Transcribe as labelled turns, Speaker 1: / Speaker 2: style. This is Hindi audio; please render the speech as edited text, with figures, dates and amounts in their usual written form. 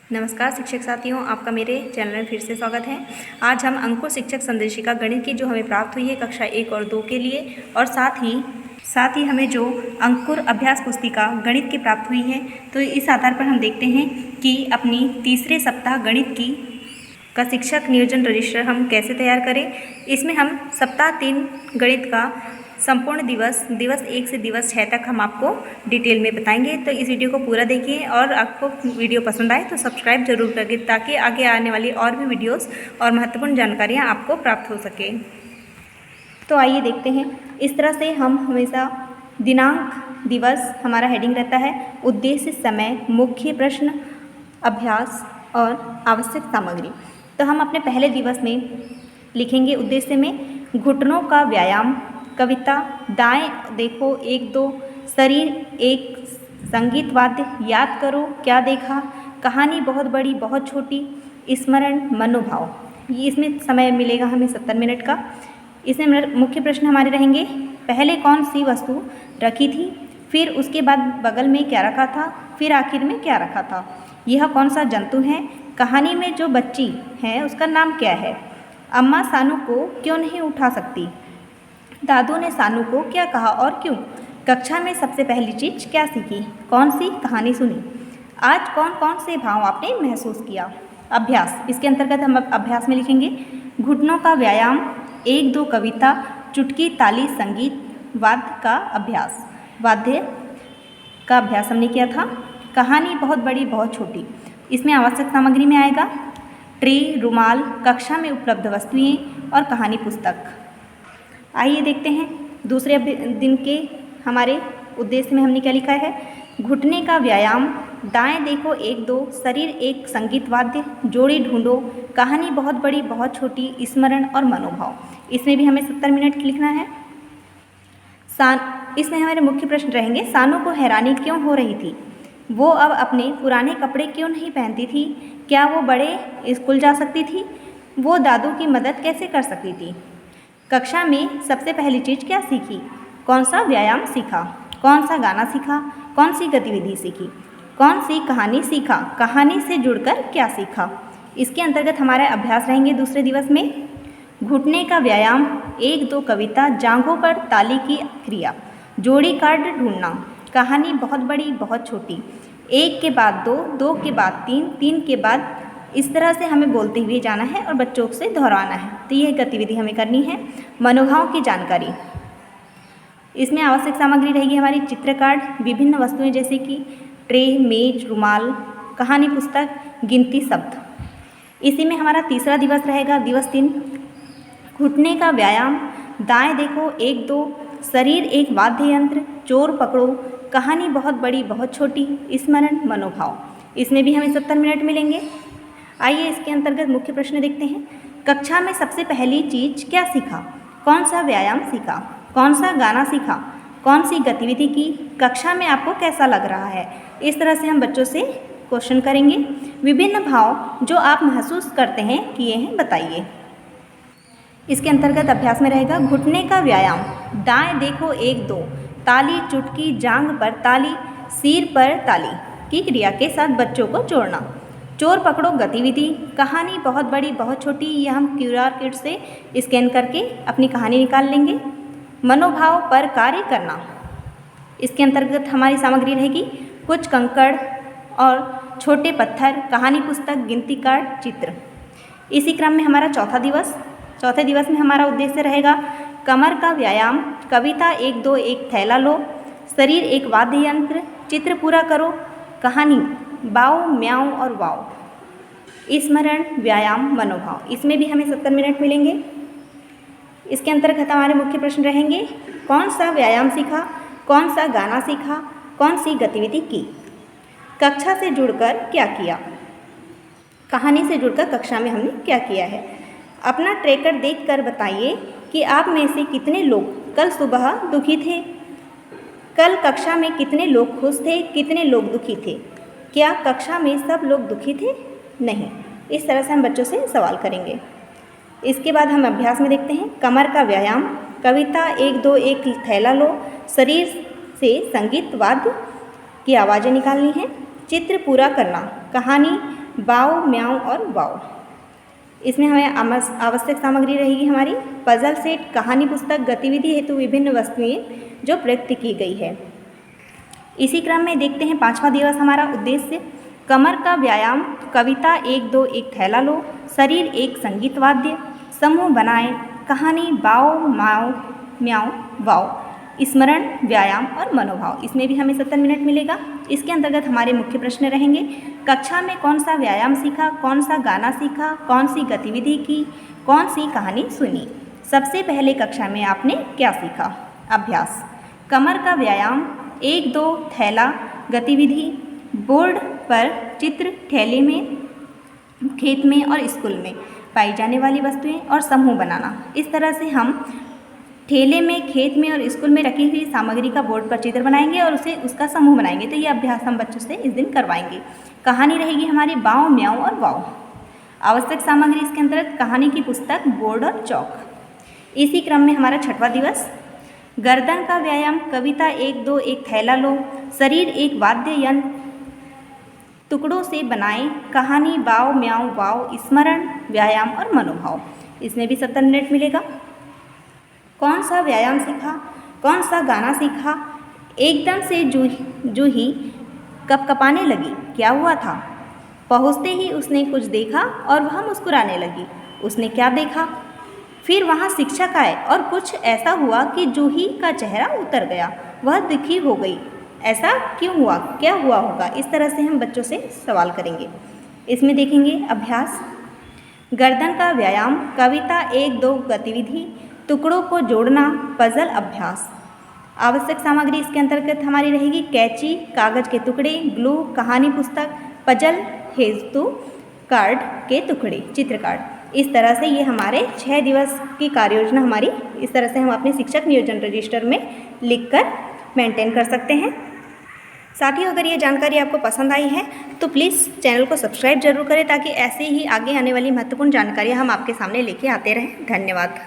Speaker 1: नमस्कार शिक्षक साथियों, आपका मेरे चैनल में फिर से स्वागत है। आज हम अंकुर शिक्षक संदेशिका गणित की जो हमें प्राप्त हुई है कक्षा 1 और 2 के लिए, और साथ ही हमें जो अंकुर अभ्यास पुस्तिका गणित की प्राप्त हुई है, तो इस आधार पर हम देखते हैं कि अपनी तीसरे सप्ताह गणित का शिक्षक नियोजन रजिस्टर हम कैसे तैयार करें। इसमें हम सप्ताह 3 गणित का संपूर्ण दिवस 1 से दिवस 6 तक हम आपको डिटेल में बताएंगे। तो इस वीडियो को पूरा देखिए, और आपको वीडियो पसंद आए तो सब्सक्राइब जरूर करें, ताकि आगे आने वाली और भी वीडियोस और महत्वपूर्ण जानकारियाँ आपको प्राप्त हो सके। तो आइए देखते हैं। इस तरह से हम हमेशा दिनांक, दिवस हमारा हेडिंग रहता है, उद्देश्य, समय, मुख्य प्रश्न, अभ्यास और आवश्यक सामग्री। तो हम अपने पहले दिवस में लिखेंगे उद्देश्य में घुटनों का व्यायाम, कविता, दाएं देखो 1 2, शरीर एक संगीत वाद्य, याद करो क्या देखा, कहानी बहुत बड़ी बहुत छोटी, स्मरण, मनोभाव। ये इसमें समय मिलेगा हमें 70 मिनट का। इसमें मुख्य प्रश्न हमारे रहेंगे, पहले कौन सी वस्तु रखी थी, फिर उसके बाद बगल में क्या रखा था, फिर आखिर में क्या रखा था, यह कौन सा जंतु है, कहानी में जो बच्ची है उसका नाम क्या है, अम्मा सानू को क्यों नहीं उठा सकती, दादू ने सानू को क्या कहा और क्यों, कक्षा में सबसे पहली चीज क्या सीखी, कौन सी कहानी सुनी, आज कौन कौन से भाव आपने महसूस किया। अभ्यास, इसके अंतर्गत हम अभ्यास में लिखेंगे घुटनों का व्यायाम, 1 2 कविता, चुटकी, ताली, संगीत, वाद्य का अभ्यास, वाद्य का अभ्यास हमने किया था, कहानी बहुत बड़ी बहुत छोटी। इसमें आवश्यक सामग्री में आएगा ट्रे, रुमाल, कक्षा में उपलब्ध वस्तुएं और कहानी पुस्तक। आइए देखते हैं दूसरे दिन के हमारे उद्देश्य में हमने क्या लिखा है, घुटने का व्यायाम, दाएं देखो 1 2, शरीर एक संगीत वाद्य, जोड़ी ढूंढो, कहानी बहुत बड़ी बहुत छोटी, स्मरण और मनोभाव। इसमें भी हमें 70 मिनट लिखना है। इसमें हमारे मुख्य प्रश्न रहेंगे, सानू को हैरानी क्यों हो रही थी, वो अब अपने पुराने कपड़े क्यों नहीं पहनती थी, क्या वो बड़े स्कूल जा सकती थी, वो दादू की मदद कैसे कर सकती थी, कक्षा में सबसे पहली चीज़ क्या सीखी, कौन सा व्यायाम सीखा, कौन सा गाना सीखा, कौन सी गतिविधि सीखी, कौन सी कहानी सीखा, कहानी से जुड़कर क्या सीखा। इसके अंतर्गत हमारे अभ्यास रहेंगे दूसरे दिवस में घुटने का व्यायाम, 1 2 कविता, जांघों पर ताली की क्रिया, जोड़ी कार्ड ढूंढना, कहानी बहुत बड़ी बहुत छोटी, 1 के बाद 2, 2 के बाद 3, 3 के बाद, इस तरह से हमें बोलते हुए जाना है और बच्चों से दोहराना है। तो यह गतिविधि हमें करनी है। मनोभाव की जानकारी, इसमें आवश्यक सामग्री रहेगी हमारी चित्र कार्ड, विभिन्न वस्तुएं जैसे कि ट्रे, मेज, रुमाल, कहानी पुस्तक, गिनती शब्द। इसी में हमारा तीसरा दिवस रहेगा, दिवस 3, घुटने का व्यायाम, दाएं देखो 1 2, शरीर एक वाद्य यंत्र, चोर पकड़ो, कहानी बहुत बड़ी बहुत छोटी, स्मरण, मनोभाव। इसमें भी हमें 70 मिनट मिलेंगे। आइए इसके अंतर्गत मुख्य प्रश्न देखते हैं, कक्षा में सबसे पहली चीज क्या सीखा, कौन सा व्यायाम सीखा, कौन सा गाना सीखा, कौन सी गतिविधि की, कक्षा में आपको कैसा लग रहा है। इस तरह से हम बच्चों से क्वेश्चन करेंगे। विभिन्न भाव जो आप महसूस करते हैं किए हैं बताइए। इसके अंतर्गत अभ्यास में रहेगा घुटने का व्यायाम, दाएं देखो 1 2, ताली, चुटकी, जांघ पर ताली, सिर पर ताली की क्रिया के साथ बच्चों को जोड़ना, चोर पकड़ो गतिविधि, कहानी बहुत बड़ी बहुत छोटी, यह हम QR कोड से स्कैन करके अपनी कहानी निकाल लेंगे। मनोभाव पर कार्य करना, इसके अंतर्गत हमारी सामग्री रहेगी कुछ कंकड़ और छोटे पत्थर, कहानी पुस्तक, गिनती कार्ड, चित्र। इसी क्रम में हमारा चौथे दिवस में हमारा उद्देश्य रहेगा कमर का व्यायाम, कविता 1 2, एक थैला लो, शरीर एक वाद्य यंत्र, चित्र पूरा करो, कहानी बाओ, म्याओ और वाओ, स्मरण, व्यायाम, मनोभाव। इसमें भी हमें 70 मिनट मिलेंगे। इसके अंतर्गत हमारे मुख्य प्रश्न रहेंगे, कौन सा व्यायाम सीखा, कौन सा गाना सीखा, कौन सी गतिविधि की, कक्षा से जुड़कर क्या किया, कहानी से जुड़कर कक्षा में हमने क्या किया है। अपना ट्रैकर देखकर बताइए कि आप में से कितने लोग कल सुबह दुखी थे, कल कक्षा में कितने लोग खुश थे, कितने लोग दुखी थे, क्या कक्षा में सब लोग दुखी थे, नहीं। इस तरह से हम बच्चों से सवाल करेंगे। इसके बाद हम अभ्यास में देखते हैं कमर का व्यायाम, कविता 1 2, एक थैला लो, शरीर से संगीत वाद्य की आवाज़ें निकालनी है, चित्र पूरा करना, कहानी बाओ, म्याऊं और वाओ। इसमें हमें आवश्यक सामग्री रहेगी हमारी पजल सेट, कहानी पुस्तक, गतिविधि हेतु विभिन्न वस्तुएं जो प्रयुक्त की गई है। इसी क्रम में देखते हैं 5वां दिवस हमारा उद्देश्य। कमर का व्यायाम, कविता 1 2 एक थैला लो, शरीर एक संगीत वाद्य, समूह बनाए, कहानी बाओ, माओ, म्याओ, वाओ, स्मरण, व्यायाम और मनोभाव। इसमें भी हमें 70 मिनट मिलेगा। इसके अंतर्गत हमारे मुख्य प्रश्न रहेंगे। कक्षा में कौन सा व्यायाम सीखा, कौन सा गाना सीखा, कौन सी गतिविधि की, कौन सी कहानी सुनी। सबसे पहले कक्षा में आपने क्या सीखा। अभ्यास। कमर का व्यायाम, 1 2 थैला, गतिविधि बोर्ड पर चित्र, थैले में, खेत में और स्कूल में पाई जाने वाली वस्तुएं और समूह बनाना। इस तरह से हम ठेले में, खेत में और स्कूल में रखी हुई सामग्री का बोर्ड पर चित्र बनाएंगे और उसका समूह बनाएंगे। तो ये अभ्यास हम बच्चों से इस दिन करवाएंगे। कहानी रहेगी हमारी बाओ, म्याऊं और वाओ। आवश्यक सामग्री इसके अंतर्गत कहानी की पुस्तक, बोर्ड और चौक। इसी क्रम में हमारा 6वां दिवस। गर्दन का व्यायाम, कविता 1 2 एक थैला लो, शरीर एक वाद्य यंत्र टुकड़ों से बनाए, कहानी बाओ, म्याऊं, वाओ, स्मरण, व्यायाम और मनोभाव। इसमें भी 70 मिनट मिलेगा। कौन सा व्यायाम सीखा, कौन सा गाना सीखा। एकदम से जूही कपकपाने लगी, क्या हुआ था। पहुँचते ही उसने कुछ देखा और वह मुस्कुराने लगी। उसने क्या देखा। फिर वहाँ शिक्षक आए और कुछ ऐसा हुआ कि जूही का चेहरा उतर गया, वह दुखी हो गई। ऐसा क्यों हुआ, क्या हुआ होगा। इस तरह से हम बच्चों से सवाल करेंगे। इसमें देखेंगे अभ्यास। गर्दन का व्यायाम, कविता 1 2 गतिविधि, टुकड़ों को जोड़ना, पजल अभ्यास। आवश्यक सामग्री इसके अंतर्गत हमारी रहेगी कैंची, कागज के टुकड़े, ग्लू, कहानी पुस्तक, पजल हेतु कार्ड के टुकड़े, चित्र कार्ड। इस तरह से ये हमारे 6 दिवस की कार्य योजना हमारी इस तरह से हम अपने शिक्षक नियोजन रजिस्टर में लिखकर मेंटेन कर सकते हैं। साथियों, अगर ये जानकारी आपको पसंद आई है तो प्लीज़ चैनल को सब्सक्राइब जरूर करें ताकि ऐसे ही आगे आने वाली महत्वपूर्ण जानकारियाँ हम आपके सामने लेके आते रहें। धन्यवाद।